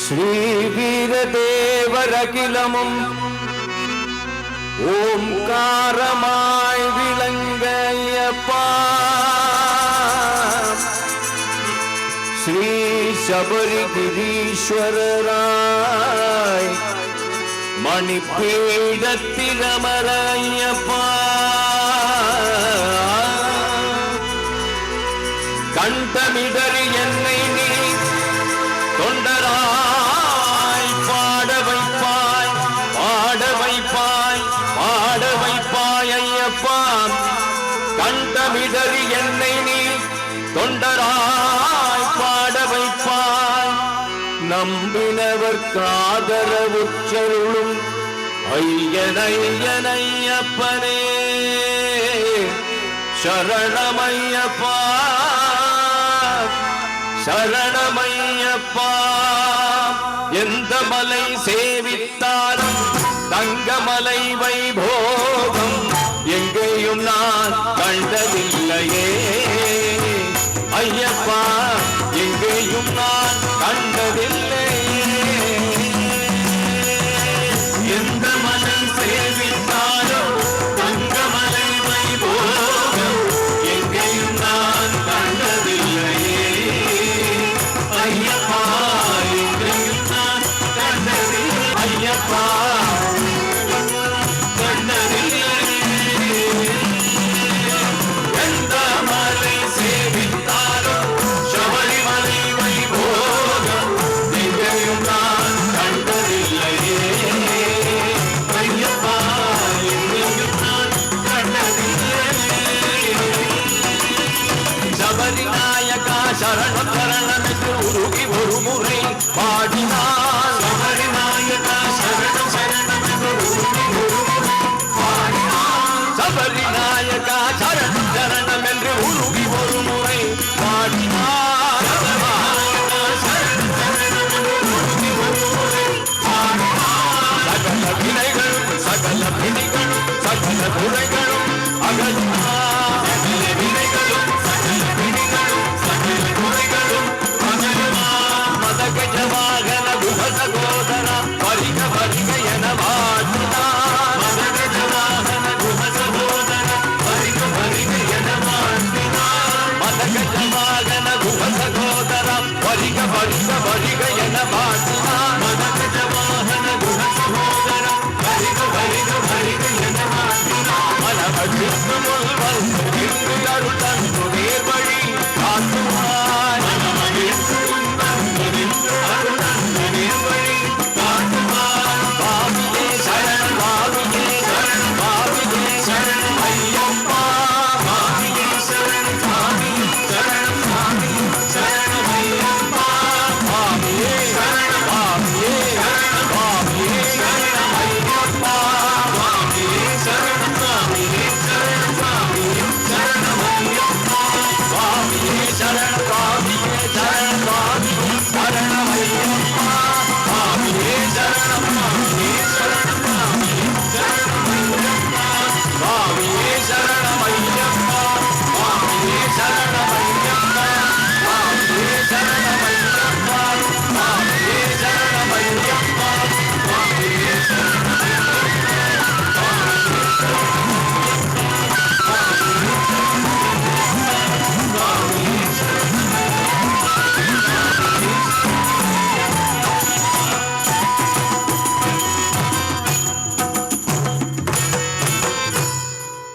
ஸ்ரீ வீரதேவரகிலமும் ஓம்காரமாய் விளங்கையப்பா ஸ்ரீ சபரிகிரீஸ்வரராய் மணிப்பீடத்திலமரையப்பா கண்டமிடறி என்னை நீ தொண்டராய் பாட வைப்பாய் பாட வைப்பாய் பாட வைப்பாய் ஐயப்பா கண்டமிடறி என்னை நீ தொண்டராய் பாட வைப்பாய் நம்பினவர்க்கு ஆதரவுற்றருளும் ஐயனையனையப்பனே சரணமையப்பா சரணமையப்பா எந்த மலை சேவித்தாலும் தங்கமலை வைபோகம் எங்கேயும் நான் கண்டதில்லையே ஐயப்பா எங்கேயும் நான் கண்டதில்லையே எந்த மலை சேவித்தாலும் தங்கமலை வைபோகம் எங்கேயும் நான் கண்டதில்லையே ஐயப்பா எங்கேயும் நான் கண்டதில்லை ஐயப்பா சரணம் சரணம் என்று உருகி ஒரு முறை பாடினான் சபரிநாயகா சரணம் சரணம் என்று உருகி ஒரு முறை பாடினான் சபரிநாயகா சரணம் சரணம் என்று உருகி ஒரு முறை பாடினான் சரணம் சரணம் என்று உருகி ஒரு முறை பாடினான் சகல வினைகளும் சகல பிணிகளும் சகல குறைகளும் அகற்றினான் சகல வினைகளும் சகல பிணிகளும் மதகஜவாகன குஹசகோதர வரிக வரிக என வாழ்த்தினார் மதகஜவாகன குஹசகோதர வரிக வரிக என வாழ்த்தினார் மதகஜவாகன குஹசகோதர வரிக வரிக வரிக என வாழ்த்தினார் மதகஜவாகன குஹசகோதர வரிக வரிக வரிக என வாழ்த்தினார் மனமகிழ்ந்து முல்வல் இன்று அருள் தந்து